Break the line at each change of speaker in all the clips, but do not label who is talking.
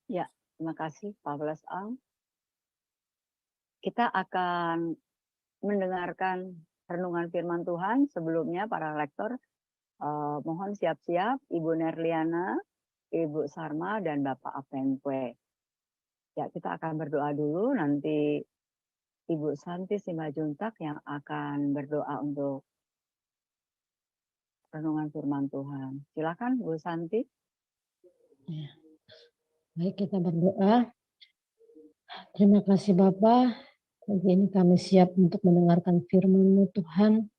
Ya, terima kasih Pak Ang. Kita akan mendengarkan renungan firman Tuhan. Sebelumnya para lektor mohon siap-siap Ibu Nerliana, Ibu Sarma, dan Bapak Apengkwe. Ya, kita akan berdoa dulu, nanti Ibu Santi Simajuntak yang akan berdoa untuk renungan firman Tuhan. Silakan Bu Santi.
Ya. Baik, kita berdoa. Terima kasih Bapak. Pagi ini kami siap untuk mendengarkan firman-Mu Tuhan.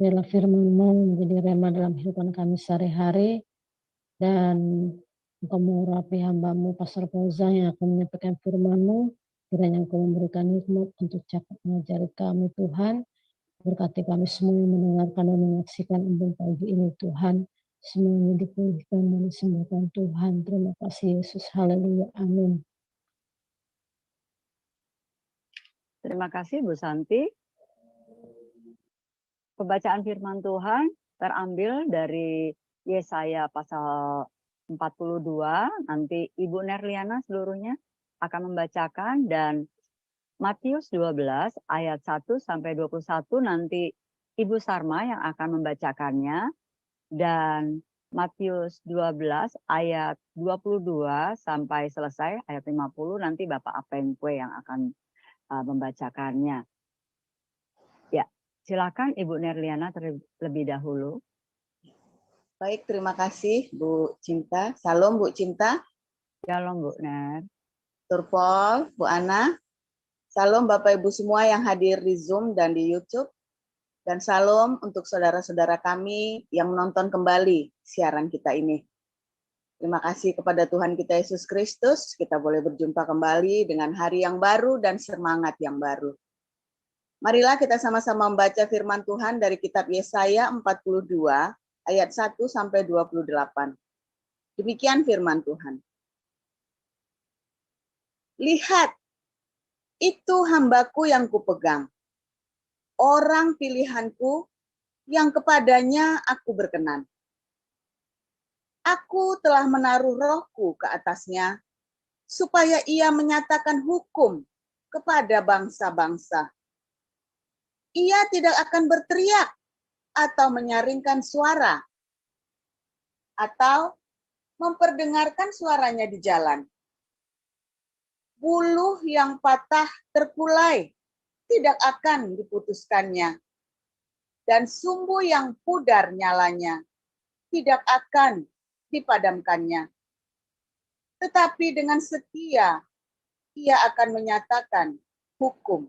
Biarlah firman-Mu menjadi rema dalam kehidupan kami sehari-hari. Dan Engkau mengurapi hamba-Mu Pastor Fauzan yang akan menyampaikan firman-Mu. Kiranya Engkau memberikan hikmat untuk cakap mengajari kami Tuhan. Berkati kami semua yang mendengarkan dan menyaksikan embun pagi ini Tuhan. Semuanya dipulihkan dan disembuhkan Tuhan. Terima kasih Yesus. Haleluya. Amin.
Terima kasih Bu Santi. Pembacaan firman Tuhan terambil dari Yesaya pasal 42. Nanti Ibu Nerliana seluruhnya akan membacakan, dan Matius 12 ayat 1 sampai 21 nanti Ibu Sarma yang akan membacakannya, dan Matius 12 ayat 22 sampai selesai ayat 50 nanti Bapak Apengkwe yang akan membacakannya. Ya, silakan Ibu Nerliana terlebih dahulu.
Baik, terima kasih Bu Cinta. Salam Bu Cinta.
Shalom Bu Ner.
Turpol, Bu Ana. Salam Bapak Ibu semua yang hadir di Zoom dan di YouTube. Dan salam untuk saudara-saudara kami yang menonton kembali siaran kita ini. Terima kasih kepada Tuhan kita Yesus Kristus, kita boleh berjumpa kembali dengan hari yang baru dan semangat yang baru. Marilah kita sama-sama membaca firman Tuhan dari kitab Yesaya 42 ayat 1 sampai 28. Demikian firman Tuhan. Lihat, itu hambaku yang kupegang, orang pilihanku yang kepadanya aku berkenan. Aku telah menaruh rohku ke atasnya, supaya ia menyatakan hukum kepada bangsa-bangsa. Ia tidak akan berteriak atau menyaringkan suara, atau memperdengarkan suaranya di jalan. Buluh yang patah terkulai tidak akan diputuskannya, dan sumbu yang pudar nyalanya tidak akan dipadamkannya. Tetapi dengan setia ia akan menyatakan hukum.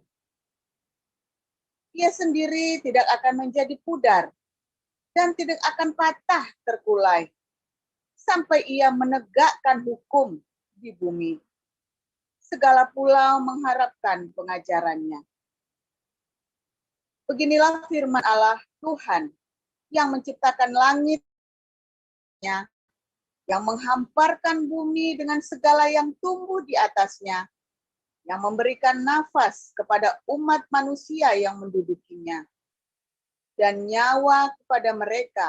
Ia sendiri tidak akan menjadi pudar dan tidak akan patah terkulai sampai ia menegakkan hukum di bumi. Segala pulau mengharapkan pengajarannya. Beginilah firman Allah Tuhan yang menciptakan langitnya, yang menghamparkan bumi dengan segala yang tumbuh di atasnya, yang memberikan nafas kepada umat manusia yang mendudukinya, dan nyawa kepada mereka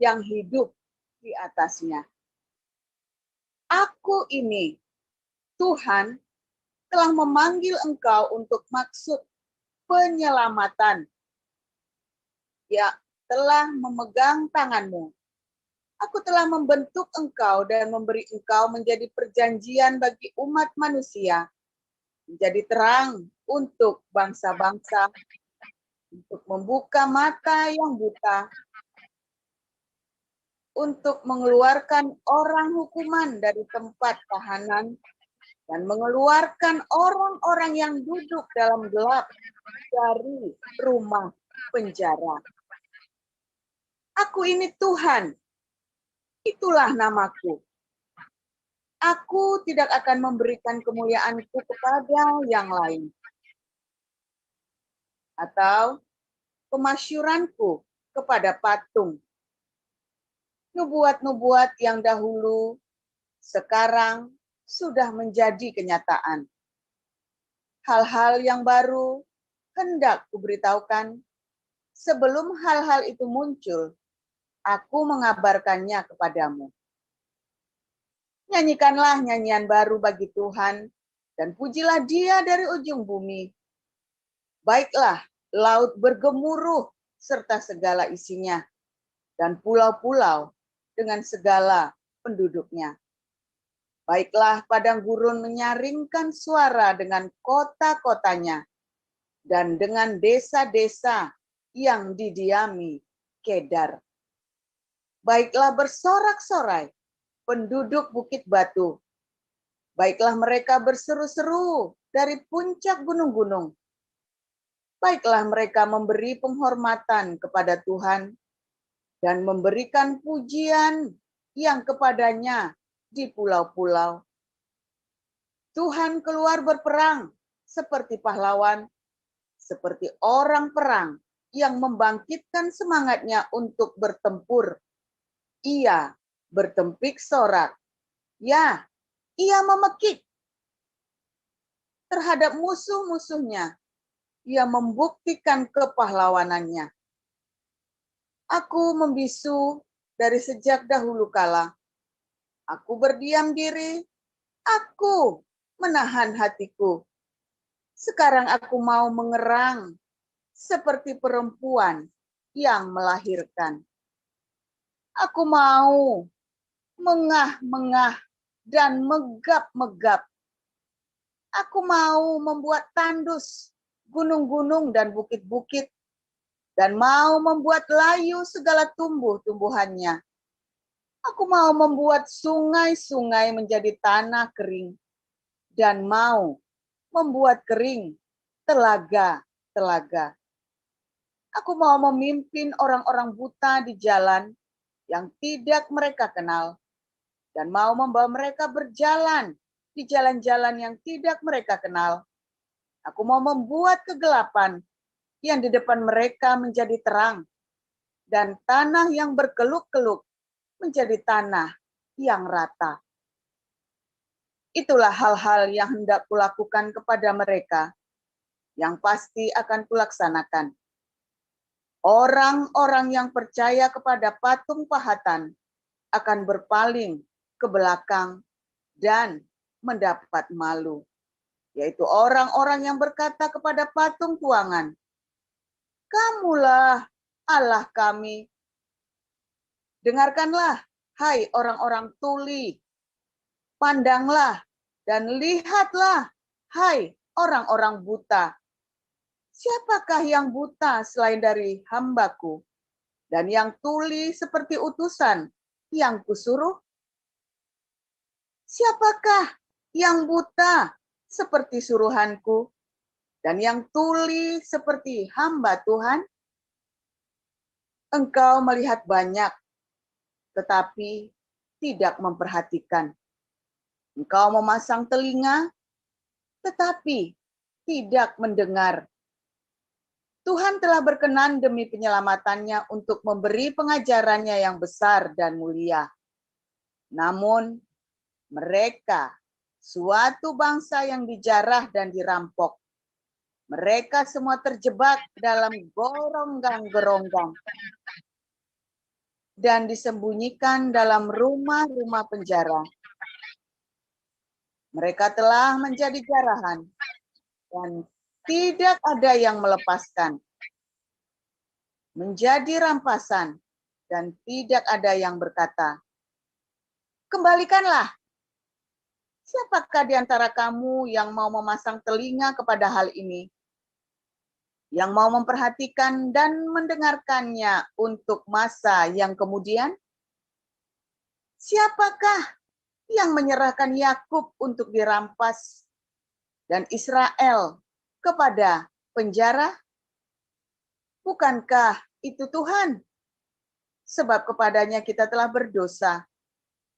yang hidup di atasnya. Aku ini, Tuhan, telah memanggil engkau untuk maksud penyelamatan. Ya, telah memegang tanganmu. Aku telah membentuk engkau dan memberi engkau menjadi perjanjian bagi umat manusia, menjadi terang untuk bangsa-bangsa, untuk membuka mata yang buta, untuk mengeluarkan orang hukuman dari tempat tahanan, dan mengeluarkan orang-orang yang duduk dalam gelap dari rumah penjara. Aku ini Tuhan, itulah namaku. Aku tidak akan memberikan kemuliaanku kepada yang lain, atau kemasyuranku kepada patung. Nubuat-nubuat yang dahulu, sekarang sudah menjadi kenyataan. Hal-hal yang baru hendak kuberitahukan. Sebelum hal-hal itu muncul, aku mengabarkannya kepadamu. Nyanyikanlah nyanyian baru bagi Tuhan, dan pujilah Dia dari ujung bumi. Baiklah, laut bergemuruh serta segala isinya, dan pulau-pulau dengan segala penduduknya. Baiklah, padang gurun menyaringkan suara dengan kota-kotanya, dan dengan desa-desa yang didiami Kedar. Baiklah bersorak-sorai penduduk Bukit Batu. Baiklah mereka berseru-seru dari puncak gunung-gunung. Baiklah mereka memberi penghormatan kepada Tuhan dan memberikan pujian yang kepadanya di pulau-pulau. Tuhan keluar berperang seperti pahlawan, seperti orang perang yang membangkitkan semangatnya untuk bertempur. Ia bertempik sorak. Ya, ia memekik terhadap musuh-musuhnya. Ia membuktikan kepahlawanannya. Aku membisu dari sejak dahulu kala. Aku berdiam diri, aku menahan hatiku. Sekarang aku mau mengerang seperti perempuan yang melahirkan. Aku mau mengah-mengah dan megap-megap. Aku mau membuat tandus gunung-gunung dan bukit-bukit, dan mau membuat layu segala tumbuh-tumbuhannya. Aku mau membuat sungai-sungai menjadi tanah kering, dan mau membuat kering telaga-telaga. Aku mau memimpin orang-orang buta di jalan yang tidak mereka kenal, dan mau membawa mereka berjalan di jalan-jalan yang tidak mereka kenal. Aku mau membuat kegelapan yang di depan mereka menjadi terang, dan tanah yang berkeluk-keluk menjadi tanah yang rata. Itulah hal-hal yang hendak kulakukan kepada mereka, yang pasti akan kulaksanakan. Orang-orang yang percaya kepada patung pahatan akan berpaling ke belakang dan mendapat malu, yaitu orang-orang yang berkata kepada patung tuangan, "Kamulah Allah kami." Dengarkanlah, hai orang-orang tuli. Pandanglah dan lihatlah, hai orang-orang buta. Siapakah yang buta selain dari hambaku, dan yang tuli seperti utusan yang kusuruh? Siapakah yang buta seperti suruhanku, dan yang tuli seperti hamba Tuhan? Engkau melihat banyak, tetapi tidak memperhatikan. Engkau memasang telinga, tetapi tidak mendengar. Tuhan telah berkenan demi penyelamatannya untuk memberi pengajarannya yang besar dan mulia. Namun, mereka suatu bangsa yang dijarah dan dirampok. Mereka semua terjebak dalam goronggang-geronggang dan disembunyikan dalam rumah-rumah penjara. Mereka telah menjadi jarahan dan tidak ada yang melepaskan. Menjadi rampasan dan tidak ada yang berkata, "Kembalikanlah." Siapakah di antara kamu yang mau memasang telinga kepada hal ini? Yang mau memperhatikan dan mendengarkannya untuk masa yang kemudian? Siapakah yang menyerahkan Yakub untuk dirampas dan Israel kepada penjara? Bukankah itu Tuhan? Sebab kepadanya kita telah berdosa,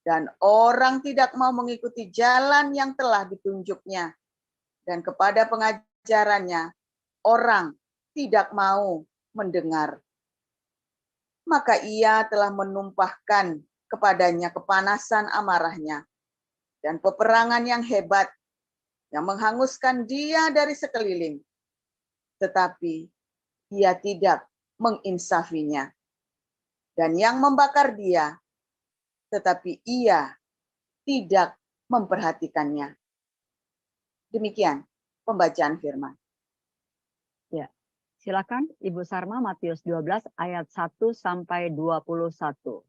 dan orang tidak mau mengikuti jalan yang telah ditunjuknya, dan kepada pengajarannya orang tidak mau mendengar. Maka ia telah menumpahkan kepadanya kepanasan amarahnya dan peperangan yang hebat yang menghanguskan dia dari sekeliling. Tetapi ia tidak menginsafinya. Dan yang membakar dia, tetapi ia tidak memperhatikannya. Demikian pembacaan firman.
Ya, silakan Ibu Sarma, Matius 12 ayat 1 sampai 21.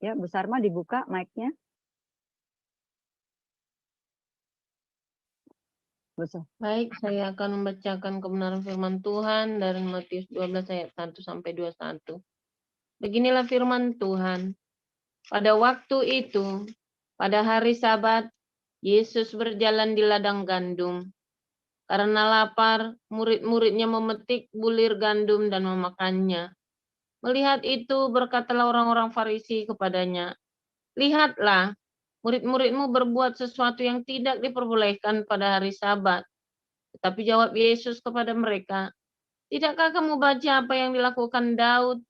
Ya, Bu Sarma dibuka mic-nya. Bu Sarma.
Baik, saya akan membacakan kebenaran firman Tuhan dari Matius 12 ayat 1 sampai 21. Beginilah firman Tuhan. Pada waktu itu, pada hari Sabat, Yesus berjalan di ladang gandum. Karena lapar, murid-muridnya memetik bulir gandum dan memakannya. Melihat itu, berkatalah orang-orang Farisi kepadanya, "Lihatlah, murid-muridmu berbuat sesuatu yang tidak diperbolehkan pada hari Sabat." Tetapi jawab Yesus kepada mereka, "Tidakkah kamu baca apa yang dilakukan Daud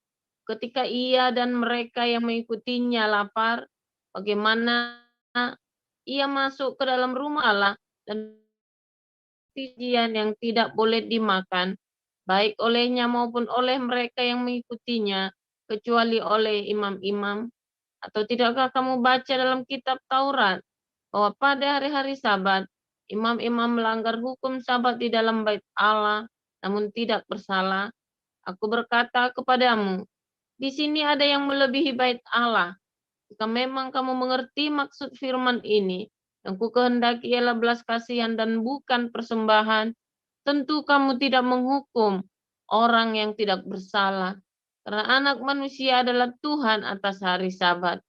ketika ia dan mereka yang mengikutinya lapar? Bagaimana ia masuk ke dalam rumah Allah dan pujian yang tidak boleh dimakan, baik olehnya maupun oleh mereka yang mengikutinya, kecuali oleh imam-imam? Atau tidakkah kamu baca dalam kitab Taurat bahwa pada hari-hari Sabat, imam-imam melanggar hukum Sabat di dalam bait Allah, namun tidak bersalah? Aku berkata kepadamu, di sini ada yang melebihi bait Allah. Jika memang kamu mengerti maksud firman ini, yang ku kehendaki ialah belas kasihan dan bukan persembahan, tentu kamu tidak menghukum orang yang tidak bersalah, karena Anak Manusia adalah Tuhan atas hari Sabat."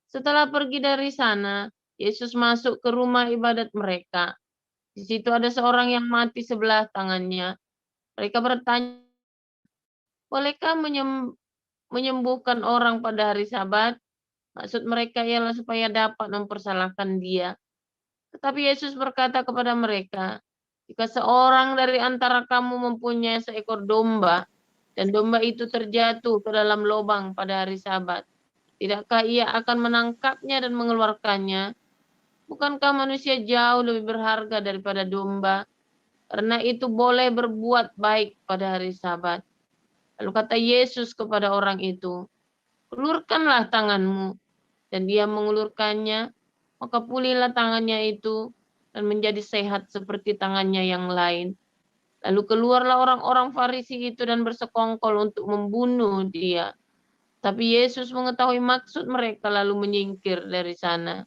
Setelah pergi dari sana, Yesus masuk ke rumah ibadat mereka. Di situ ada seorang yang mati sebelah tangannya. Mereka bertanya, "Bolehkah menyembuhkan orang pada hari Sabat?" Maksud mereka ialah supaya dapat mempersalahkan dia. Tetapi Yesus berkata kepada mereka, "Jika seorang dari antara kamu mempunyai seekor domba, dan domba itu terjatuh ke dalam lubang pada hari Sabat, tidakkah ia akan menangkapnya dan mengeluarkannya? Bukankah manusia jauh lebih berharga daripada domba? Karena itu boleh berbuat baik pada hari Sabat." Lalu kata Yesus kepada orang itu, "Ulurkanlah tanganmu." Dan dia mengulurkannya, maka pulihlah tangannya itu dan menjadi sehat seperti tangannya yang lain. Lalu keluarlah orang-orang Farisi itu dan bersekongkol untuk membunuh dia. Tapi Yesus mengetahui maksud mereka lalu menyingkir dari sana.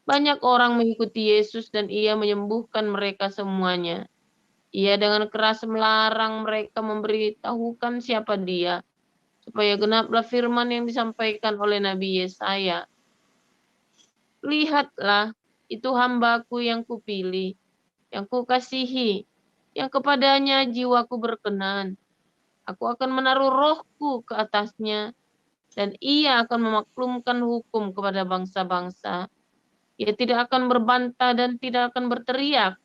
Banyak orang mengikuti Yesus dan ia menyembuhkan mereka semuanya. Ia dengan keras melarang mereka memberitahukan siapa dia, supaya genaplah firman yang disampaikan oleh Nabi Yesaya. "Lihatlah, itu hamba-Ku yang kupilih, yang kukasihi, yang kepadanya jiwaku berkenan. Aku akan menaruh roh-Ku ke atasnya, dan ia akan memaklumkan hukum kepada bangsa-bangsa. Ia tidak akan berbantah dan tidak akan berteriak,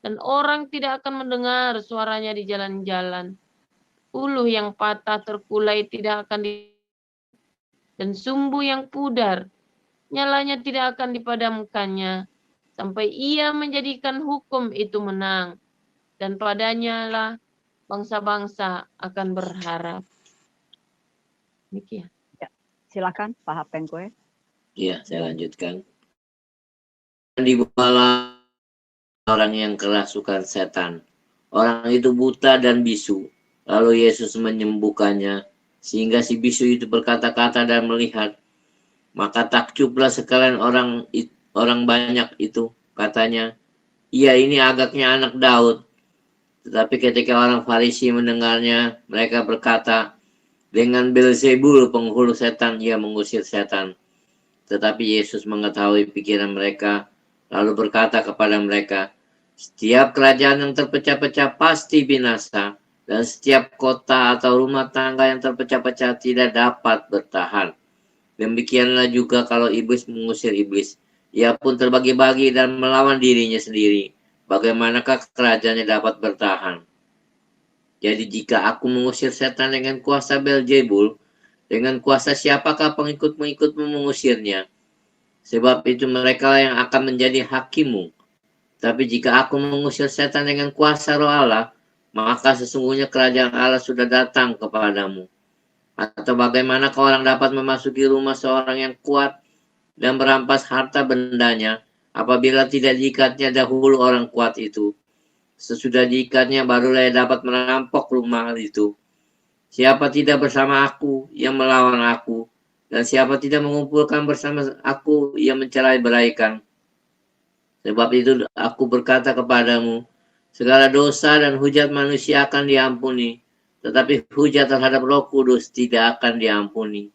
dan orang tidak akan mendengar suaranya di jalan-jalan. Uluh yang patah terkulai tidak akan dan sumbu yang pudar, nyalanya tidak akan dipadamkannya, sampai ia menjadikan hukum itu menang, dan padanya lah bangsa-bangsa akan berharap." Demikian.
Ya, silakan Pak Hapengkue.
Ya, saya lanjutkan. Dibawalah orang yang kerasukan setan. Orang itu buta dan bisu. Lalu Yesus menyembuhkannya, sehingga si bisu itu berkata-kata dan melihat. Maka takjublah sekalian orang banyak itu. Katanya, "Ia ini agaknya anak Daud." Tetapi ketika orang Farisi mendengarnya, mereka berkata, "Dengan Beelzebul penghulu setan ia mengusir setan." Tetapi Yesus mengetahui pikiran mereka, lalu berkata kepada mereka, "Setiap kerajaan yang terpecah-pecah pasti binasa, dan setiap kota atau rumah tangga yang terpecah-pecah tidak dapat bertahan. Demikianlah juga kalau iblis mengusir iblis, ia pun terbagi-bagi dan melawan dirinya sendiri. Bagaimanakah kerajaannya dapat bertahan? Jadi jika aku mengusir setan dengan kuasa Beelzebul, dengan kuasa siapakah pengikut-pengikutmu mengusirnya? Sebab itu mereka yang akan menjadi hakimmu. Tapi jika aku mengusir setan dengan kuasa Roh Allah, maka sesungguhnya kerajaan Allah sudah datang kepadamu. Atau bagaimanakah orang dapat memasuki rumah seorang yang kuat dan merampas harta bendanya apabila tidak diikatnya dahulu orang kuat itu? Sesudah diikatnya barulah ia dapat merampok rumah itu. Siapa tidak bersama aku, ia melawan aku. Dan siapa tidak mengumpulkan bersama aku, ia mencerai-beraikan. Sebab itu aku berkata kepadamu, segala dosa dan hujat manusia akan diampuni, tetapi hujat terhadap Roh Kudus tidak akan diampuni.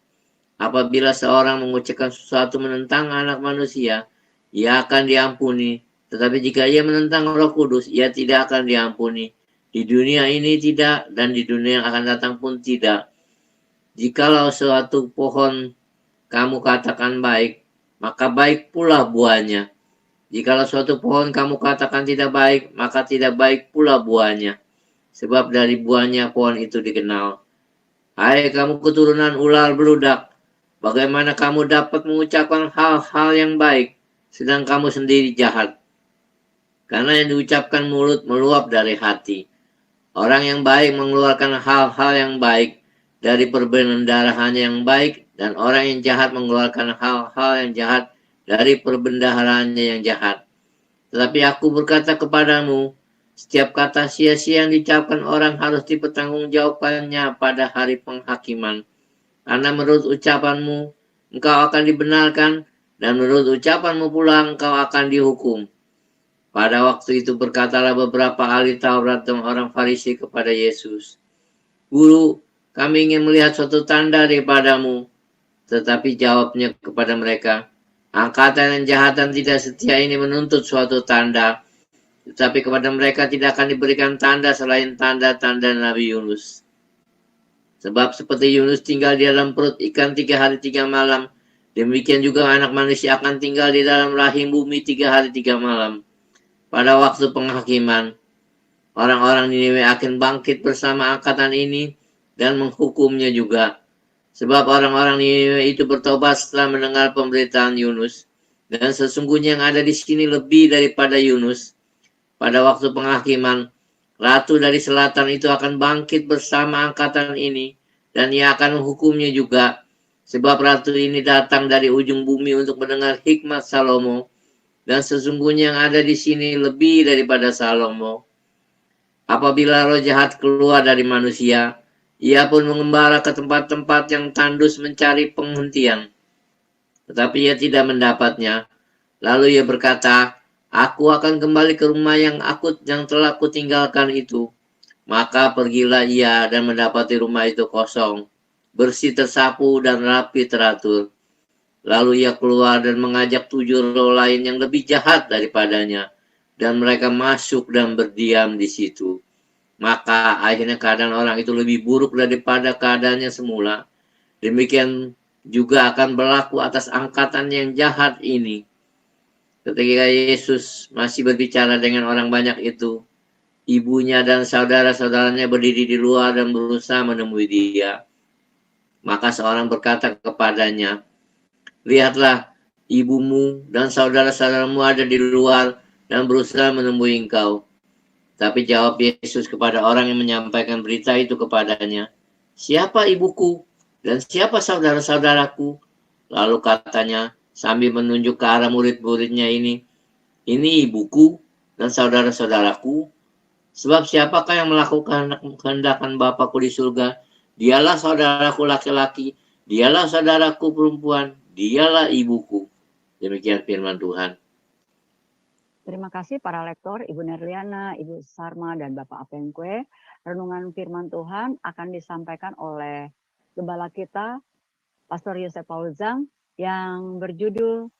Apabila seorang mengucapkan sesuatu menentang anak manusia, ia akan diampuni. Tetapi jika ia menentang Roh Kudus, ia tidak akan diampuni. Di dunia ini tidak, dan di dunia yang akan datang pun tidak. Jikalau suatu pohon kamu katakan baik, maka baik pula buahnya. Jikalau suatu pohon kamu katakan tidak baik, maka tidak baik pula buahnya. Sebab dari buahnya pohon itu dikenal. Hai kamu keturunan ular beludak, bagaimana kamu dapat mengucapkan hal-hal yang baik, sedang kamu sendiri jahat? Karena yang diucapkan mulut meluap dari hati. Orang yang baik mengeluarkan hal-hal yang baik dari perbendaharaannya yang baik, dan orang yang jahat mengeluarkan hal-hal yang jahat dari perbendaharaannya yang jahat. Tetapi aku berkata kepadamu, setiap kata sia-sia yang diucapkan orang harus dipertanggungjawabkannya pada hari penghakiman. Karena menurut ucapanmu, engkau akan dibenarkan, dan menurut ucapanmu pula engkau akan dihukum. Pada waktu itu berkatalah beberapa ahli Taurat dan orang Farisi kepada Yesus, Guru, kami ingin melihat suatu tanda daripadamu. Tetapi jawabnya kepada mereka, angkatan yang jahat dan tidak setia ini menuntut suatu tanda, tetapi kepada mereka tidak akan diberikan tanda selain tanda-tanda Nabi Yunus. Sebab seperti Yunus tinggal di dalam perut ikan 3 hari 3 malam, demikian juga anak manusia akan tinggal di dalam rahim bumi 3 hari 3 malam. Pada waktu penghakiman, orang-orang Niniwe akan bangkit bersama angkatan ini dan menghukumnya juga. Sebab orang-orang Niniwe itu bertobat setelah mendengar pemberitaan Yunus. Dan sesungguhnya yang ada di sini lebih daripada Yunus. Pada waktu penghakiman, ratu dari selatan itu akan bangkit bersama angkatan ini, dan ia akan menghukumnya juga. Sebab ratu ini datang dari ujung bumi untuk mendengar hikmat Salomo, dan sesungguhnya yang ada di sini lebih daripada Salomo. Apabila roh jahat keluar dari manusia, ia pun mengembara ke tempat-tempat yang tandus mencari penghentian. Tetapi ia tidak mendapatnya. Lalu ia berkata, aku akan kembali ke rumah yang telah kutinggalkan itu. Maka pergilah ia dan mendapati rumah itu kosong, bersih tersapu dan rapi teratur. Lalu ia keluar dan mengajak 7 roh lain yang lebih jahat daripadanya, dan mereka masuk dan berdiam di situ. Maka akhirnya keadaan orang itu lebih buruk daripada keadaannya semula. Demikian juga akan berlaku atas angkatan yang jahat ini. Ketika Yesus masih berbicara dengan orang banyak itu, ibunya dan saudara-saudaranya berdiri di luar dan berusaha menemui dia. Maka seorang berkata kepadanya, lihatlah, ibumu dan saudara-saudaramu ada di luar dan berusaha menemui engkau. Tapi jawab Yesus kepada orang yang menyampaikan berita itu kepadanya, siapa ibuku dan siapa saudara-saudaraku? Lalu katanya sambil menunjuk ke arah murid-muridnya ini ibuku dan saudara-saudaraku. Sebab siapakah yang melakukan kehendakan Bapakku di surga? Dialah saudaraku laki-laki, dialah saudaraku perempuan, dialah ibuku. Demikian firman Tuhan.
Terima kasih para lektor, Ibu Nerliana, Ibu Sarma, dan Bapak Apengkwe. Renungan firman Tuhan akan disampaikan oleh Gembala kita, Pastor Yosef Paulzang, yang berjudul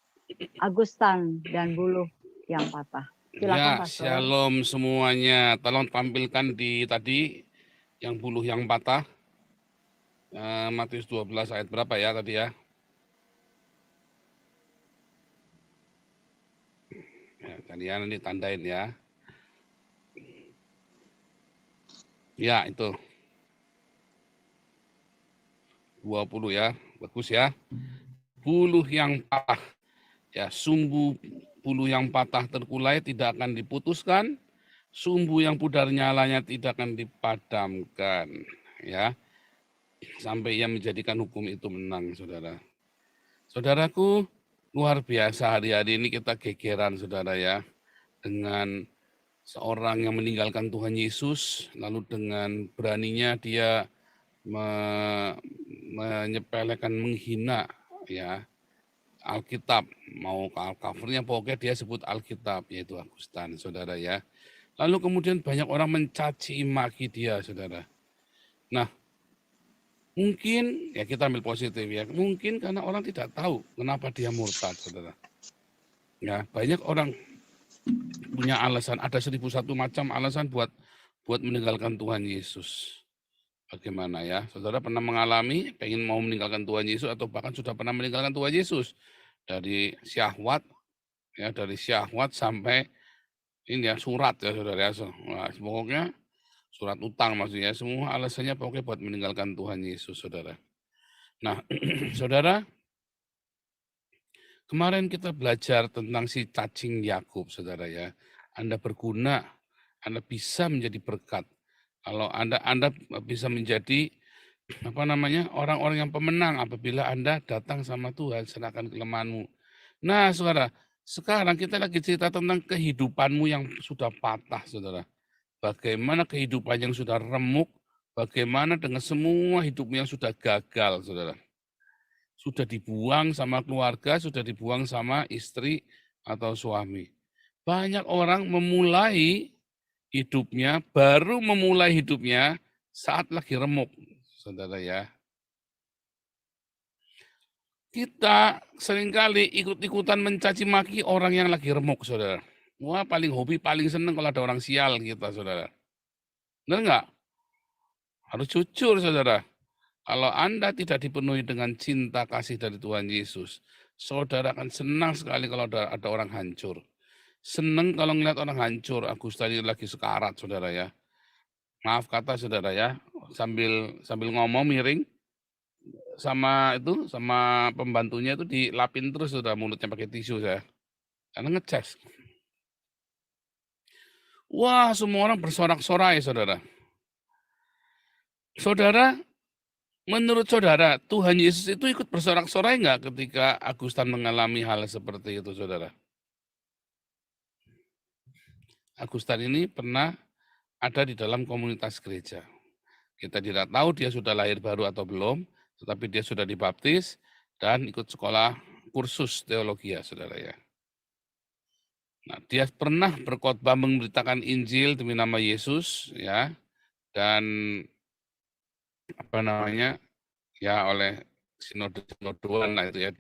Agustan dan Buluh yang Patah. Silakan,
Ya,
Pastor.
shalom semuanya. Tolong tampilkan di tadi yang buluh yang patah. Matius 12 ayat berapa ya tadi ya? Kalian nanti tandain ya. Ya, itu. 20 ya. Bagus ya. Buluh yang patah. Ya, sumbu buluh yang patah terkulai tidak akan diputuskan. Sumbu yang pudar nyalanya tidak akan dipadamkan. Ya. sampai ia menjadikan hukum itu menang, saudara. Saudaraku, luar biasa hari-hari ini kita gegeran, saudara ya, dengan seorang yang meninggalkan Tuhan Yesus, lalu dengan beraninya dia menyepelekan, menghina ya Alkitab, mau covernya pokoknya dia sebut Alkitab, yaitu Agustan, saudara ya. Lalu kemudian banyak orang mencaci maki dia, saudara. Nah, mungkin ya kita ambil positif ya, mungkin karena orang tidak tahu kenapa dia murtad, saudara. Ya, banyak orang punya alasan, ada 1001 macam alasan buat meninggalkan Tuhan Yesus. Bagaimana ya, saudara pernah mengalami pengen mau meninggalkan Tuhan Yesus atau bahkan sudah pernah meninggalkan Tuhan Yesus dari syahwat ya, dari syahwat sampai ini ya surat ya saudara ya. Nah, pokoknya surat utang maksudnya, semua alasannya pokoknya buat meninggalkan Tuhan Yesus, saudara. Nah, saudara, kemarin kita belajar tentang si cacing Yakub, saudara ya. Anda berguna, Anda bisa menjadi berkat. Kalau Anda bisa menjadi orang-orang yang pemenang apabila Anda datang sama Tuhan, serahkan kelemahanmu. Nah, saudara, sekarang kita lagi cerita tentang kehidupanmu yang sudah patah, saudara. Bagaimana kehidupan yang sudah remuk, bagaimana dengan semua hidupmu yang sudah gagal, saudara. Sudah dibuang sama keluarga, sudah dibuang sama istri atau suami. Banyak orang baru memulai hidupnya saat lagi remuk, saudara ya. Kita seringkali ikut-ikutan mencaci maki orang yang lagi remuk, saudara. Wah, paling seneng kalau ada orang sial kita, saudara. Benar nggak? Harus jujur, saudara. Kalau Anda tidak dipenuhi dengan cinta kasih dari Tuhan Yesus, saudara akan senang sekali kalau ada orang hancur. Senang kalau ngeliat orang hancur. Agustan ini lagi sekarat, saudara ya. Maaf kata, saudara ya. Sambil ngomong miring, sama pembantunya itu dilapin terus, sudah mulutnya pakai tisu saya. Karena ngecek. Wah, semua orang bersorak-sorai, saudara. Saudara, menurut saudara, Tuhan Yesus itu ikut bersorak-sorai nggak ketika Agustan mengalami hal seperti itu, saudara? Agustan ini pernah ada di dalam komunitas gereja. Kita tidak tahu dia sudah lahir baru atau belum, tetapi dia sudah dibaptis dan ikut sekolah kursus teologi, ya, saudara ya. Nah, dia pernah berkhotbah memberitakan Injil demi nama Yesus, ya, dan ya oleh sinode-sinodoan lah itu ya,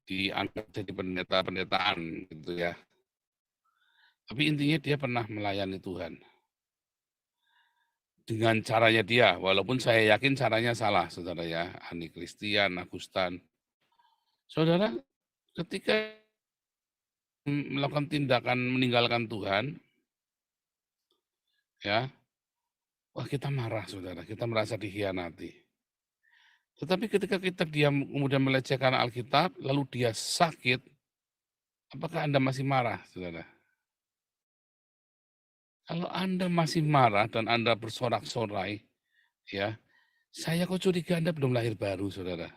diangkat jadi pendeta-pendetaan gitu ya. Tapi intinya dia pernah melayani Tuhan. Dengan caranya dia, walaupun saya yakin caranya salah, saudara ya, Ani Kristian, Agustan. Saudara, ketika melakukan tindakan meninggalkan Tuhan, ya, wah kita marah, saudara, kita merasa dikhianati. Tetapi ketika dia kemudian melecehkan Alkitab, lalu dia sakit, apakah Anda masih marah, saudara? Kalau Anda masih marah dan Anda bersorak-sorai, ya, saya kok curiga Anda belum lahir baru, saudara.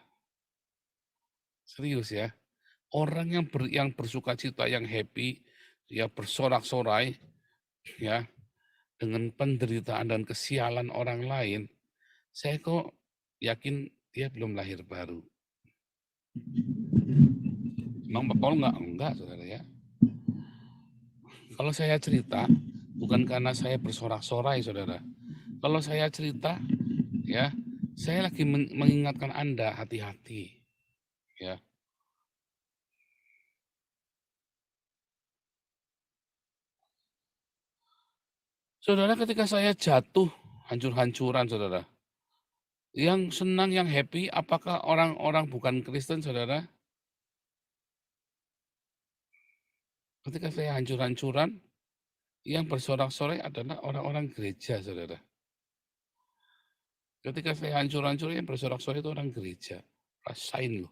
Serius ya. Orang yang bersuka cita, yang happy, ya bersorak-sorai, ya, dengan penderitaan dan kesialan orang lain, saya kok yakin dia belum lahir baru. Emang Pak Paul enggak, saudara ya. Kalau saya cerita, bukan karena saya bersorak-sorai, saudara. Kalau saya cerita, ya, saya lagi mengingatkan Anda hati-hati, ya. Saudara, ketika saya jatuh hancur-hancuran, saudara, yang senang, yang happy, apakah orang-orang bukan Kristen, saudara? Ketika saya hancur-hancuran, yang bersorak-sorai adalah orang-orang gereja, saudara. Ketika saya hancur-hancur, yang bersorak-sorai itu orang gereja. Rasain loh.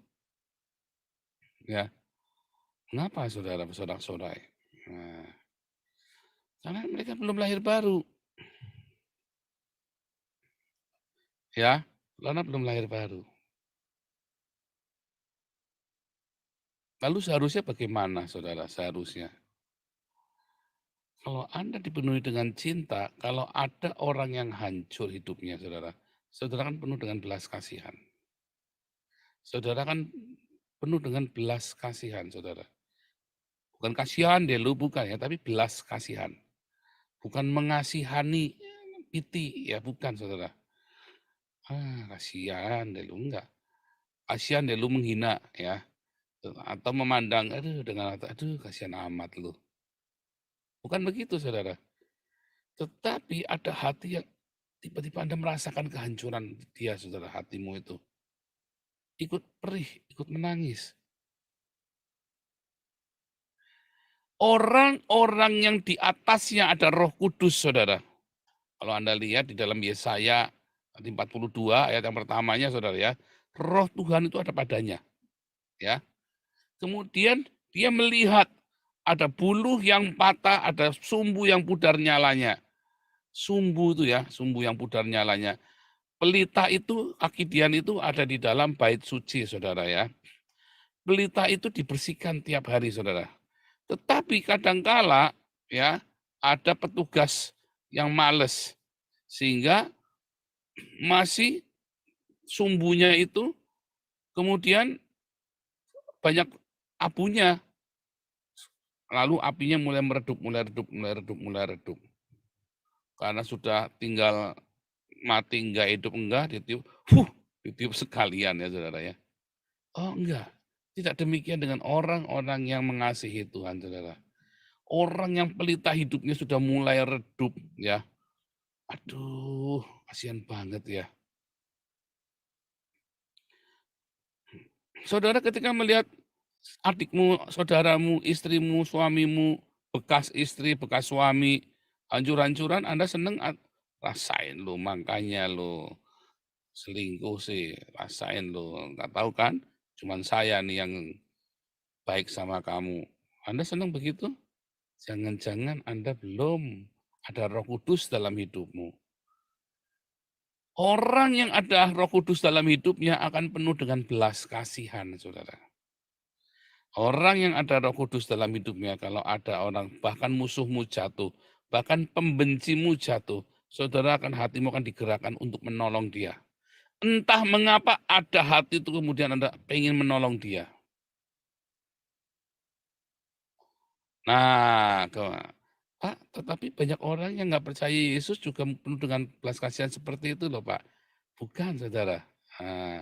Ya. Kenapa saudara bersorak-sorai? Nah, karena mereka belum lahir baru. Ya. Karena belum lahir baru. Lalu seharusnya bagaimana, saudara? Seharusnya. Kalau Anda dipenuhi dengan cinta, kalau ada orang yang hancur hidupnya, saudara, saudara kan penuh dengan belas kasihan. Saudara kan penuh dengan belas kasihan, saudara. Bukan kasihan deh lu, bukan ya, tapi belas kasihan. Bukan mengasihani piti, ya bukan, saudara. Kasihan deh lu, enggak. Kasihan deh lu menghina, ya. Atau memandang, aduh dengan aduh kasihan amat lu. Bukan begitu, saudara. Tetapi ada hati yang tiba-tiba Anda merasakan kehancuran dia, saudara, hatimu itu. Ikut perih, ikut menangis. Orang-orang yang di atasnya ada Roh Kudus, saudara. Kalau Anda lihat di dalam Yesaya 42 ayat yang pertamanya, saudara ya, Roh Tuhan itu ada padanya. Ya. Kemudian dia melihat ada buluh yang patah, ada sumbu yang pudar nyalanya. Sumbu itu ya, sumbu yang pudar nyalanya. Pelita itu, kaki Dian itu ada di dalam bait suci, saudara ya. Pelita itu dibersihkan tiap hari, saudara. Tetapi kadangkala ya ada petugas yang males sehingga masih sumbunya itu kemudian banyak abunya. Lalu apinya mulai meredup. Karena sudah tinggal mati enggak, hidup enggak, ditiup sekalian ya, saudara ya. Oh enggak, tidak demikian dengan orang-orang yang mengasihi Tuhan, saudara. Orang yang pelita hidupnya sudah mulai redup ya. Aduh, kasihan banget ya. Saudara ketika melihat adikmu, saudaramu, istrimu, suamimu, bekas istri, bekas suami, hancur-hancuran, Anda seneng, rasain lo, makanya lo selingkuh sih, rasain lo, nggak tahu kan, cuman saya nih yang baik sama kamu. Anda senang begitu? Jangan-jangan Anda belum ada Roh Kudus dalam hidupmu. Orang yang ada Roh Kudus dalam hidupnya akan penuh dengan belas kasihan, saudara. Orang yang ada Roh Kudus dalam hidupnya, kalau ada orang, bahkan musuhmu jatuh, bahkan pembencimu jatuh, saudara hatimu akan digerakkan untuk menolong dia. Entah mengapa ada hati itu kemudian Anda pengen menolong dia. Nah, Pak, tetapi banyak orang yang nggak percaya Yesus juga penuh dengan belas kasihan seperti itu loh, Pak. Bukan, saudara. Nah,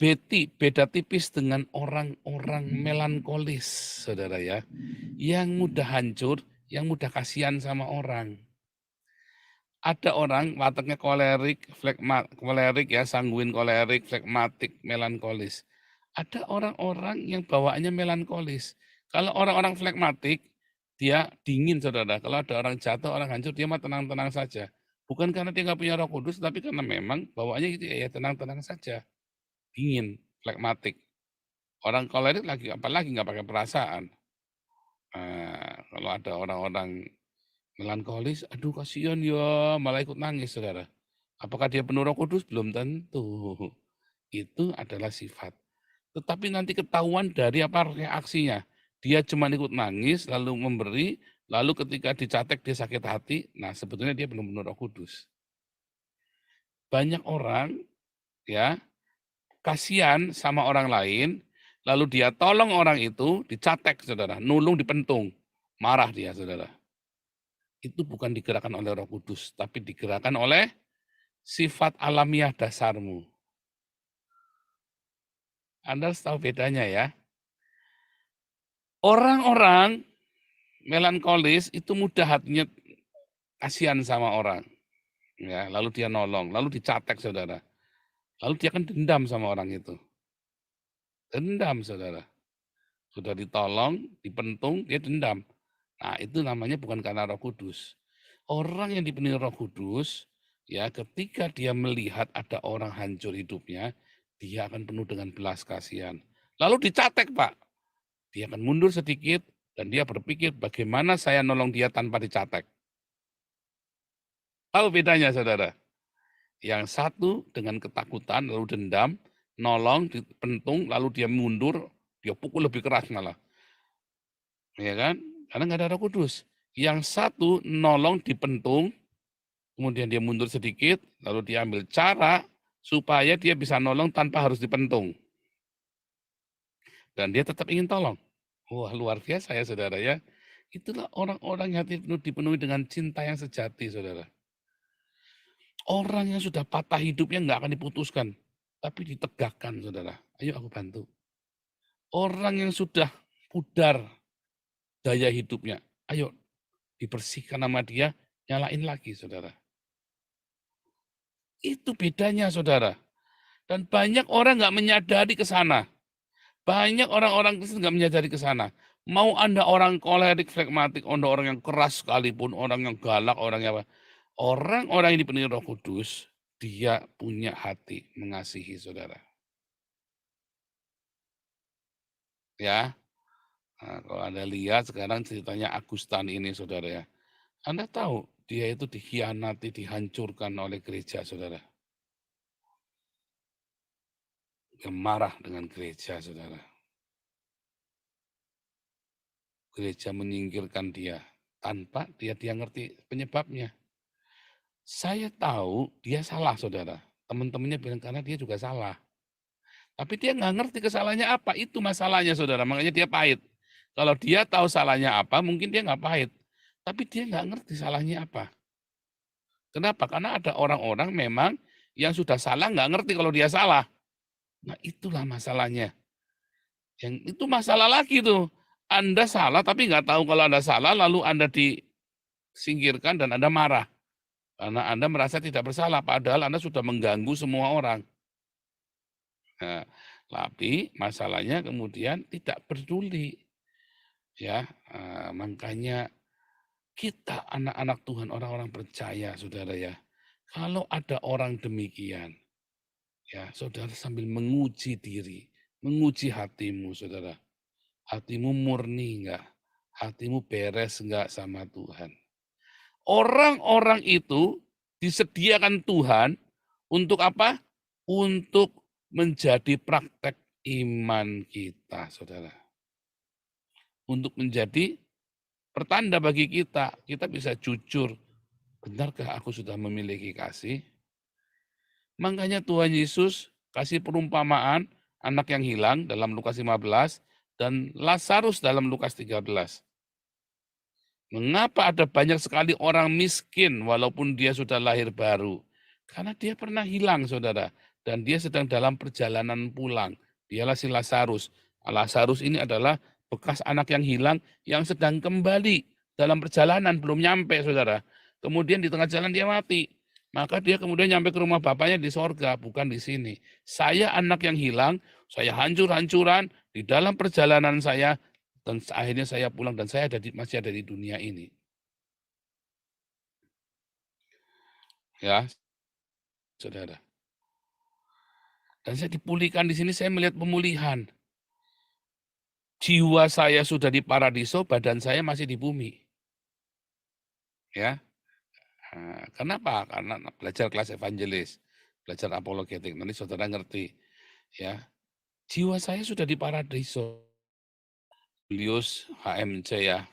beda tipis dengan orang-orang melankolis, saudara ya. Yang mudah hancur, yang mudah kasihan sama orang. Ada orang wataknya kolerik, kolerik ya, sanguin kolerik, flekmatik, melankolis. Ada orang-orang yang bawaannya melankolis. Kalau orang-orang flekmatik, dia dingin, saudara. Kalau ada orang jatuh, orang hancur, dia mah tenang-tenang saja. Bukan karena dia nggak punya Roh Kudus, tapi karena memang bawaannya gitu ya tenang-tenang saja. Dingin, flekmatik. Orang kolerik lagi apalagi nggak pakai perasaan. Kalau ada orang-orang melankolis, aduh kasihan ya, malah ikut nangis, saudara. Apakah dia penuh Roh Kudus? Belum tentu. Itu adalah sifat. Tetapi nanti ketahuan dari apa reaksinya. Dia cuma ikut nangis, lalu memberi, lalu ketika dicatek dia sakit hati, nah sebetulnya dia belum penuh Roh Kudus. Banyak orang ya kasihan sama orang lain, lalu dia tolong orang itu, dicatek, saudara, nulung dipentung, marah dia, saudara. Itu bukan digerakkan oleh Roh Kudus, tapi digerakkan oleh sifat alamiah dasarmu. Anda harus tahu bedanya ya. Orang-orang melankolis itu mudah hatinya kasihan sama orang. Ya, lalu dia nolong, lalu dicatek, saudara. Lalu dia kan dendam sama orang itu. Dendam, saudara. Sudah ditolong, dipentung, dia dendam. Nah, itu namanya bukan karena Roh Kudus. Orang yang dipenuhi Roh Kudus, ya ketika dia melihat ada orang hancur hidupnya, dia akan penuh dengan belas kasihan. Lalu dicatek, Pak. Dia akan mundur sedikit dan dia berpikir bagaimana saya nolong dia tanpa dicatek. Tahu bedanya, saudara? Yang satu dengan ketakutan, lalu dendam, nolong, dipentung, lalu dia mundur, dia pukul lebih keras malah. Ya kan? Karena nggak ada Roh Kudus. Yang satu nolong, dipentung, kemudian dia mundur sedikit, lalu dia ambil cara supaya dia bisa nolong tanpa harus dipentung. Dan dia tetap ingin tolong. Wah, luar biasa ya saudara ya. Itulah orang-orang yang dipenuhi dengan cinta yang sejati, saudara. Orang yang sudah patah hidupnya nggak akan diputuskan, tapi ditegakkan, saudara. Ayo aku bantu. Orang yang sudah pudar daya hidupnya, ayo dibersihkan nama dia, nyalain lagi, saudara. Itu bedanya, saudara. Dan banyak orang nggak menyadari ke sana. Banyak orang-orang Kristen nggak menyadari ke sana. Mau Anda orang kolerik, flegmatik, Anda orang yang keras sekalipun, orang yang galak, orang yang apa. Orang-orang yang dipenuhi Roh Kudus, dia punya hati mengasihi, saudara. Ya, nah, kalau Anda lihat sekarang ceritanya Agustan ini, saudara ya. Anda tahu dia itu dikhianati, dihancurkan oleh gereja, saudara. Dia marah dengan gereja, saudara. Gereja menyingkirkan dia tanpa dia ngerti penyebabnya. Saya tahu dia salah, saudara. Teman-temannya bilang karena dia juga salah. Tapi dia nggak ngerti kesalahannya apa. Itu masalahnya, saudara. Makanya dia pahit. Kalau dia tahu salahnya apa, mungkin dia nggak pahit. Tapi dia nggak ngerti salahnya apa. Kenapa? Karena ada orang-orang memang yang sudah salah nggak ngerti kalau dia salah. Nah itulah masalahnya. Yang itu masalah lagi tuh. Anda salah tapi nggak tahu kalau Anda salah, lalu Anda disingkirkan dan Anda marah. Karena Anda merasa tidak bersalah, padahal Anda sudah mengganggu semua orang. Nah, tapi masalahnya kemudian tidak peduli. Ya, makanya kita anak-anak Tuhan, orang-orang percaya, saudara ya. Kalau ada orang demikian, ya saudara sambil menguji diri, menguji hatimu, saudara. Hatimu murni enggak? Hatimu beres enggak sama Tuhan? Orang-orang itu disediakan Tuhan untuk apa? Untuk menjadi praktek iman kita, saudara. Untuk menjadi pertanda bagi kita. Kita bisa jujur. Benarkah aku sudah memiliki kasih? Makanya Tuhan Yesus kasih perumpamaan anak yang hilang dalam Lukas 15 dan Lazarus dalam Lukas 13. Mengapa ada banyak sekali orang miskin walaupun dia sudah lahir baru? Karena dia pernah hilang, saudara. Dan dia sedang dalam perjalanan pulang. Dialah si Lazarus. Lazarus ini adalah bekas anak yang hilang yang sedang kembali dalam perjalanan, belum nyampe, saudara. Kemudian di tengah jalan dia mati. Maka dia kemudian nyampe ke rumah bapaknya di sorga, bukan di sini. Saya anak yang hilang, saya hancur-hancuran di dalam perjalanan saya, dan akhirnya saya pulang dan saya masih ada di dunia ini. Ya, saudara. Dan saya dipulihkan di sini, saya melihat pemulihan. Jiwa saya sudah di paradiso, badan saya masih di bumi. Ya, kenapa? Karena belajar kelas evangelis, belajar apologetik. Nanti saudara ngerti. Ya, jiwa saya sudah di paradiso. Julius HMC ya,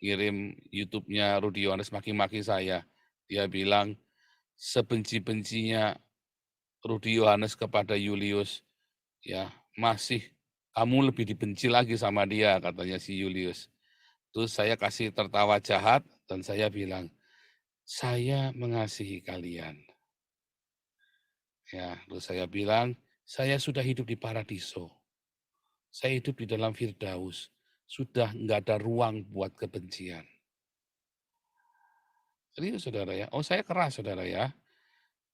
kirim YouTube-nya Rudi Yohanes maki-maki saya. Dia bilang sebenci-bencinya Rudi Yohanes kepada Julius, ya masih kamu lebih dibenci lagi sama dia, katanya si Julius. Terus saya kasih tertawa jahat dan saya bilang, saya mengasihi kalian. Ya, terus saya bilang, saya sudah hidup di paradiso. Saya hidup di dalam Firdaus. Sudah nggak ada ruang buat kebencian. Serius, saudara ya. Oh, saya keras, saudara ya.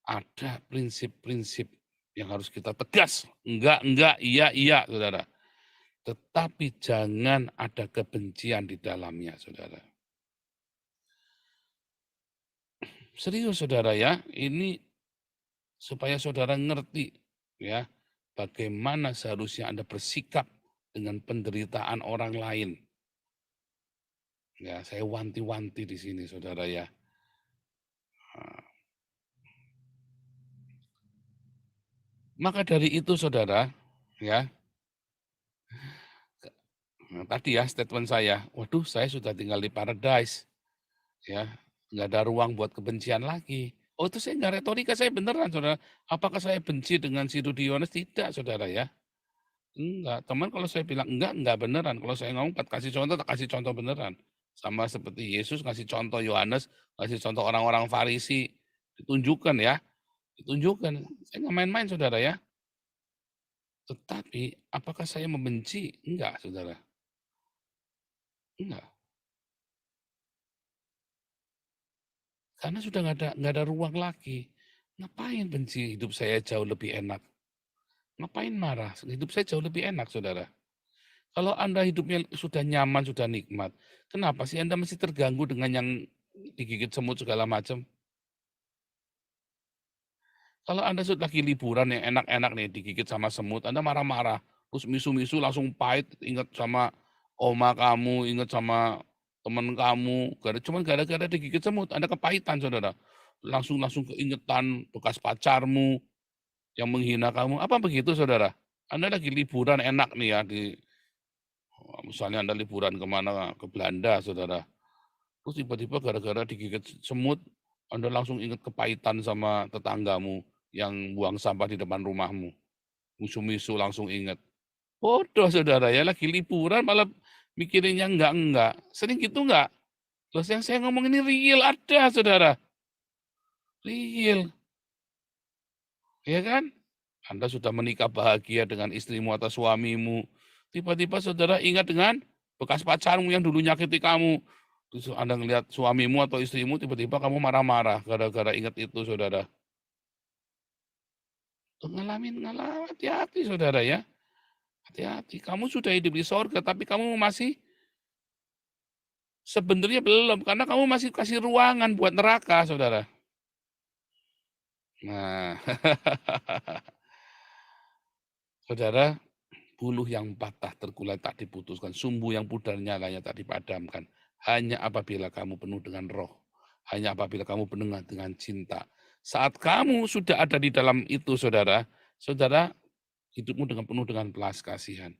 Ada prinsip-prinsip yang harus kita tegas. Enggak, iya, saudara. Tetapi jangan ada kebencian di dalamnya, saudara. Serius, saudara ya. Ini supaya saudara ngerti ya bagaimana seharusnya Anda bersikap dengan penderitaan orang lain. Ya, saya wanti-wanti di sini, saudara ya. Maka dari itu saudara, ya, nah, tadi ya statement saya, waduh saya sudah tinggal di paradise, ya, nggak ada ruang buat kebencian lagi. Oh itu saya nggak retorika, saya beneran saudara. Apakah saya benci dengan si Rudiones? Tidak saudara ya. Enggak, teman kalau saya bilang enggak beneran. Kalau saya ngomong kasih contoh, tak kasih contoh beneran. Sama seperti Yesus ngasih contoh Yohanes, ngasih contoh orang-orang Farisi. Ditunjukkan ya, ditunjukkan. Saya nggak main-main saudara ya. Tetapi apakah saya membenci? Enggak saudara. Enggak. Karena sudah nggak ada ruang lagi. Ngapain benci? Hidup saya jauh lebih enak. Ngapain marah? Hidup saya jauh lebih enak saudara. Kalau Anda hidupnya sudah nyaman, sudah nikmat, kenapa sih Anda masih terganggu dengan yang digigit semut segala macam? Kalau Anda sudah lagi liburan yang enak-enak nih, digigit sama semut, Anda marah-marah, terus misu-misu langsung pahit, ingat sama oma kamu, ingat sama teman kamu, cuman gara-gara digigit semut, Anda kepahitan, saudara. Langsung keingetan bekas pacarmu yang menghina kamu. Apa begitu, saudara? Anda lagi liburan enak nih ya, misalnya Anda liburan kemana, ke Belanda, saudara. Terus tiba-tiba gara-gara digigit semut, Anda langsung ingat kepahitan sama tetanggamu yang buang sampah di depan rumahmu. Misu-misu langsung ingat. Bodoh saudara ya, lagi liburan malah mikirinnya enggak. Sering gitu enggak? Terus yang saya ngomong ini real ada saudara. Real. Ya kan? Anda sudah menikah bahagia dengan istrimu atau suamimu. Tiba-tiba saudara ingat dengan bekas pacarmu yang dulu nyakiti kamu. Terus Anda ngelihat suamimu atau istrimu, tiba-tiba kamu marah-marah gara-gara ingat itu saudara. Ngalamin, hati-hati saudara ya. Hati-hati, kamu sudah hidup di sorga, tapi kamu masih sebenarnya belum, karena kamu masih kasih ruangan buat neraka, saudara. Nah, saudara, buluh yang patah terkulai tak diputuskan, sumbu yang pudar nyalanya tak dipadamkan. Hanya apabila kamu penuh dengan roh, hanya apabila kamu penuh dengan cinta. Saat kamu sudah ada di dalam itu, saudara, hidupmu penuh dengan belas kasihan.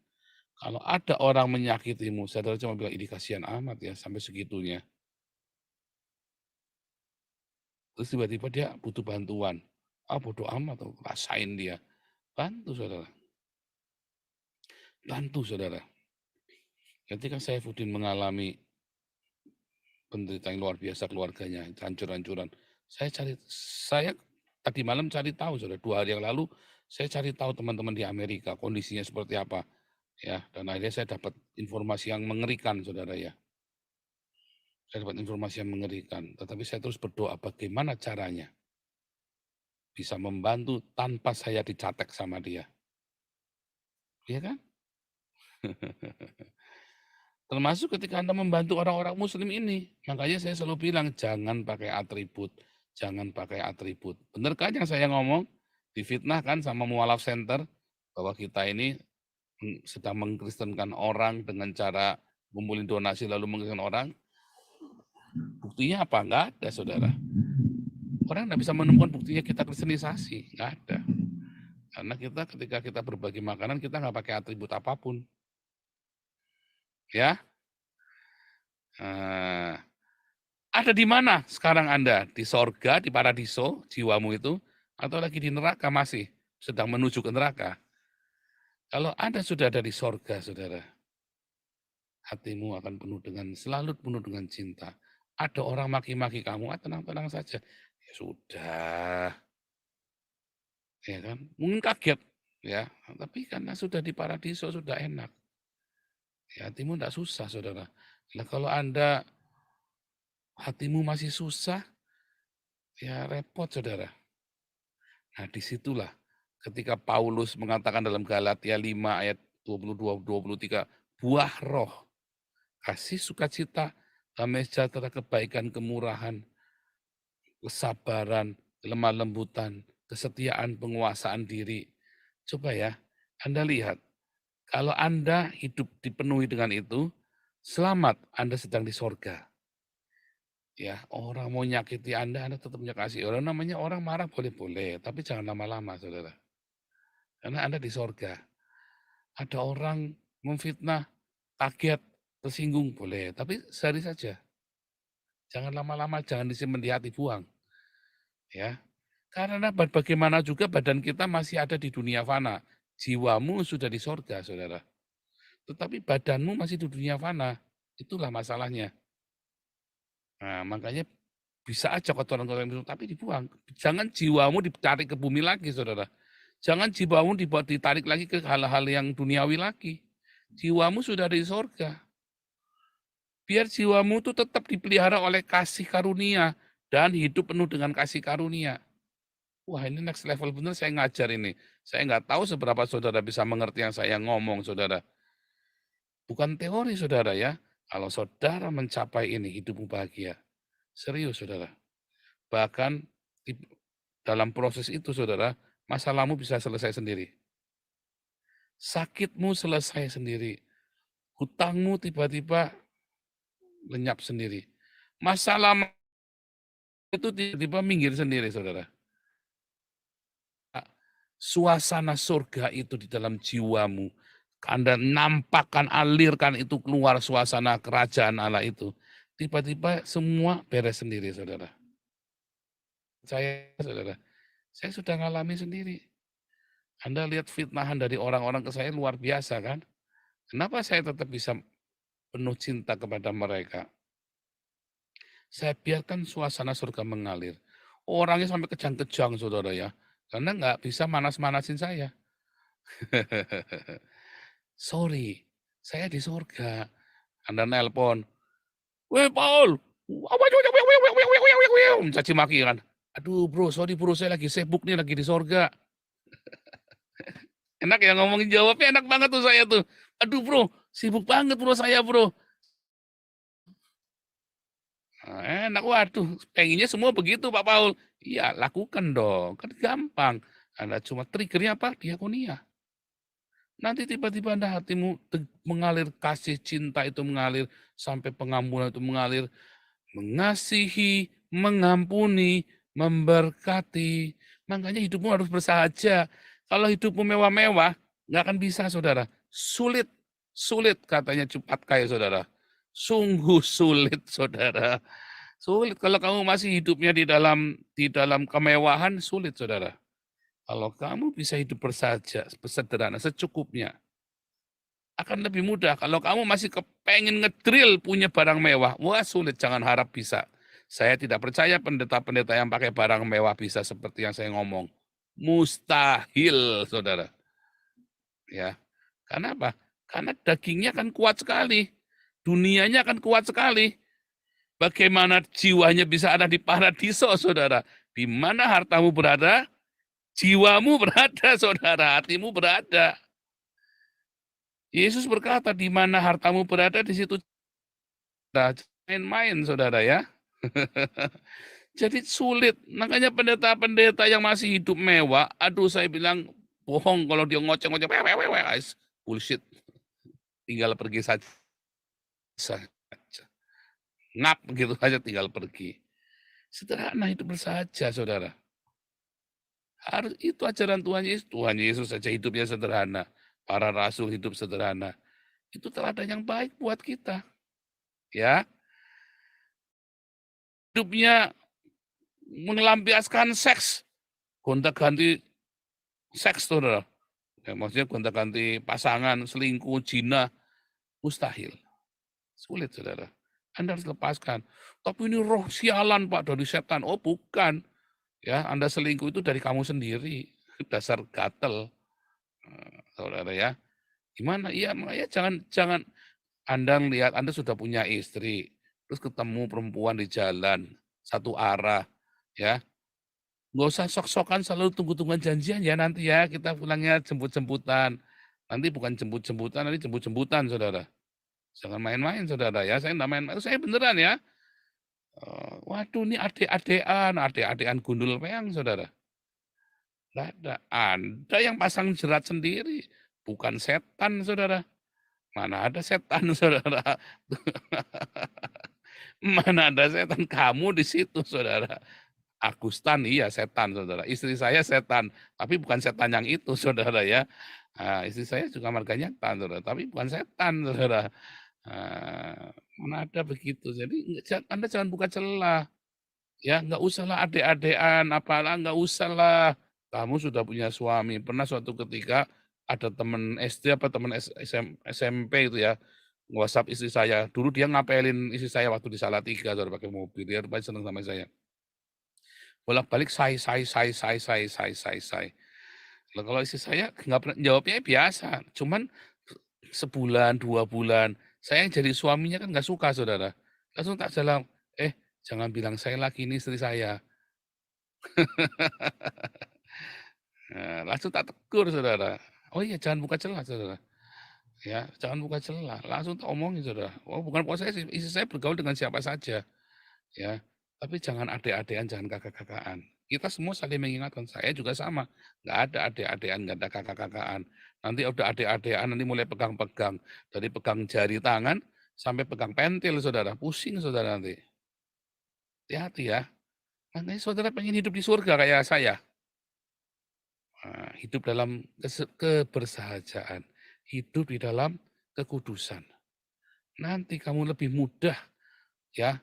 Kalau ada orang menyakitimu, saudara cuma bilang, ini kasihan amat ya, sampai segitunya. Terus tiba-tiba dia butuh bantuan. Bodo amat, rasain dia. Bantu saudara. Bantu saudara. Ketika Saifuddin mengalami penderitaan luar biasa keluarganya, hancur-hancuran. Saya tadi malam cari tahu saudara, 2 hari yang lalu saya cari tahu teman-teman di Amerika kondisinya seperti apa. Ya, dan akhirnya saya dapat informasi yang mengerikan saudara ya. Saya dapat informasi yang mengerikan, tetapi saya terus berdoa bagaimana caranya bisa membantu tanpa saya dicatek sama dia. Iya kan? Termasuk ketika Anda membantu orang-orang muslim ini. Makanya saya selalu bilang, jangan pakai atribut. Jangan pakai atribut. Benar kan yang saya ngomong? Difitnah kan sama mualaf center, bahwa kita ini sedang mengkristenkan orang dengan cara ngumpulin donasi lalu mengkristenkan orang. Buktinya apa? Enggak ada, saudara. Orang nggak bisa menemukan buktinya kita kristenisasi. Enggak ada. Karena ketika kita berbagi makanan, kita nggak pakai atribut apapun. Ya, ada di mana sekarang Anda? Di sorga, di paradiso, jiwamu itu, atau lagi di neraka masih sedang menuju ke neraka? Kalau Anda sudah ada di sorga, saudara, hatimu akan selalu penuh dengan cinta. Ada orang maki-maki kamu, tenang-tenang saja. Ya sudah, ya kan? Mungkin kaget, ya. Tapi karena sudah di paradiso, sudah enak. Ya, hatimu tidak susah, saudara. Nah, kalau Anda hatimu masih susah, ya repot, saudara. Nah, disitulah ketika Paulus mengatakan dalam Galatia 5 ayat 22-23, buah roh, kasih sukacita, damai sejahtera, kebaikan, kemurahan, kesabaran, lemah lembutan, kesetiaan, penguasaan diri. Coba ya, Anda lihat, kalau Anda hidup dipenuhi dengan itu, selamat, Anda sedang di sorga. Ya, orang mau nyakiti Anda tetap punya kasih. Orang namanya orang marah boleh-boleh, tapi jangan lama-lama, saudara. Karena Anda di sorga. Ada orang memfitnah, kaget, tersinggung, boleh. Tapi sehari saja. Jangan lama-lama, jangan disimpan di hati, buang. Ya, karena bagaimana juga badan kita masih ada di dunia fana. Jiwamu sudah di sorga, saudara. Tetapi badanmu masih di dunia fana. Itulah masalahnya. Nah, makanya bisa aja kotoran-kotoran itu, tapi dibuang. Jangan jiwamu ditarik ke bumi lagi, saudara. Jangan jiwamu ditarik lagi ke hal-hal yang duniawi lagi. Jiwamu sudah ada di sorga. Biar jiwamu itu tetap dipelihara oleh kasih karunia dan hidup penuh dengan kasih karunia. Wah, ini next level bener saya ngajar ini. Saya nggak tahu seberapa saudara bisa mengerti yang saya ngomong, saudara. Bukan teori, saudara ya. Kalau saudara mencapai ini, hidupmu bahagia. Serius, saudara. Bahkan dalam proses itu, saudara, masalahmu bisa selesai sendiri. Sakitmu selesai sendiri. Hutangmu tiba-tiba lenyap sendiri. Masalah itu tiba-tiba minggir sendiri, saudara. Suasana surga itu di dalam jiwamu. Anda nampakkan, alirkan itu keluar suasana kerajaan Allah itu. Tiba-tiba semua beres sendiri, saudara. Saudara, saya sudah ngalami sendiri. Anda lihat fitnahan dari orang-orang ke saya luar biasa kan? Kenapa saya tetap bisa penuh cinta kepada mereka? Saya biarkan suasana surga mengalir. Orangnya sampai kejang-kejang, saudara ya. Karena nggak bisa manas-manasin saya. Sorry, saya di surga. Anda nelpon, "Weh Paul, mencaci maki kan. Aduh bro, sorry bro, saya lagi sibuk nih, lagi di surga. Enak ya ngomongin jawabnya, enak banget tuh saya tuh. Aduh bro, sibuk banget bro saya bro. Nah, enak, waduh, pengennya semua begitu Pak Paul. Iya, lakukan dong, kan gampang. Anda cuma triggernya apa? Diakonia. Nanti tiba-tiba Anda hatimu mengalir, kasih cinta itu mengalir, sampai pengampunan itu mengalir, mengasihi, mengampuni, memberkati. Makanya hidupmu harus bersahaja. Kalau hidupmu mewah-mewah, nggak akan bisa, saudara. Sulit, sulit katanya Jumat Kaya, saudara. Sungguh sulit, saudara. Sulit kalau kamu masih hidupnya di dalam kemewahan, sulit, saudara. Kalau kamu bisa hidup bersahaja, sederhana, secukupnya, akan lebih mudah. Kalau kamu masih kepengen ngedrill punya barang mewah, wah sulit, jangan harap bisa. Saya tidak percaya pendeta-pendeta yang pakai barang mewah bisa seperti yang saya ngomong. Mustahil, saudara. Ya, karena apa? Karena dagingnya kan kuat sekali, dunianya kan kuat sekali. Bagaimana jiwanya bisa ada di paradiso, saudara? Di mana hartamu berada, jiwamu berada, saudara. Hatimu berada. Yesus berkata, di mana hartamu berada, di situ main-main, saudara ya. Jadi sulit. Makanya pendeta-pendeta yang masih hidup mewah, aduh saya bilang bohong kalau dia ngoceh-ngoceh, bullshit. Tinggal pergi saja. Ngap gitu aja tinggal pergi. Sederhana hidup bersahaja, saudara. Harus itu ajaran Tuhan Yesus. Tuhan Yesus saja hidupnya sederhana. Para rasul hidup sederhana. Itu teladan yang baik buat kita. Ya. Hidupnya mengelampiaskan seks. Gonta-ganti seks, saudara. Ya, maksudnya gonta-ganti pasangan, selingkuh, zina. Mustahil. Sulit, saudara. Anda harus lepaskan. Tapi ini roh sialan, Pak, dari setan. Oh, bukan. Ya, Anda selingkuh itu dari kamu sendiri. Dasar gatel. Saudara ya. Gimana? Iya, makanya jangan Anda lihat Anda sudah punya istri, terus ketemu perempuan di jalan satu arah, ya. Nggak usah sok-sokan selalu tunggu-tungguan janjian ya nanti ya, kita pulangnya jemput-jemputan. Nanti bukan jemput-jemputan, nanti jemput-jemputan, saudara. Jangan main-main, saudara ya. Saya enggak main-main, saya beneran ya. Waduh, ini adik-adikan gundul peang, saudara. Nggak ada. Anda yang pasang jerat sendiri, bukan setan, saudara. Mana ada setan, saudara. Mana ada setan, kamu di situ, saudara. Agustan, iya setan saudara. Istri saya setan, tapi bukan setan yang itu saudara ya. Istri saya juga marganya tan, saudara, tapi bukan setan saudara. Mana ada begitu. Jadi Anda jangan buka celah. Ya, nggak usahlah adek-adekan, apalah, nggak usahlah. Kamu sudah punya suami. Pernah suatu ketika ada teman SD apa teman SMP itu ya, WhatsApp istri saya. Dulu dia ngapelin istri saya waktu di Salatiga, saudara, pakai mobil. Dia rupanya seneng sama saya. Bolak-balik say. Lah kalau istri saya nggak pernah jawabnya biasa, cuman sebulan, 2 bulan, saya yang jadi suaminya kan nggak suka saudara. Langsung tak salam, jangan bilang saya lagi, ini istri saya. Nah, langsung tak tegur saudara. Oh iya jangan buka celah saudara. Ya, jangan buka celah. Langsung tak omongin saudara. Oh bukan posesif, istri saya bergaul dengan siapa saja. Ya, tapi jangan adek-adekan, jangan kakak-kakaan. Kita semua saling mengingatkan, saya juga sama. Nggak ada adek-adekan, nggak ada kakak-kakaan. Nanti udah adek-adekan, nanti mulai pegang-pegang. Dari pegang jari tangan, sampai pegang pentil, saudara. Pusing, saudara, nanti. Hati-hati ya. Nanti saudara pengen hidup di surga kayak saya. Hidup dalam kebersahajaan. Hidup di dalam kekudusan. Nanti kamu lebih mudah, ya,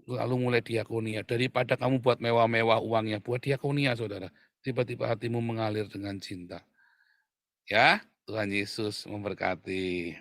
lalu mulai diakonia. Daripada kamu buat mewah-mewah uangnya, buat diakonia, saudara. Tiba-tiba hatimu mengalir dengan cinta. Ya, Tuhan Yesus memberkati.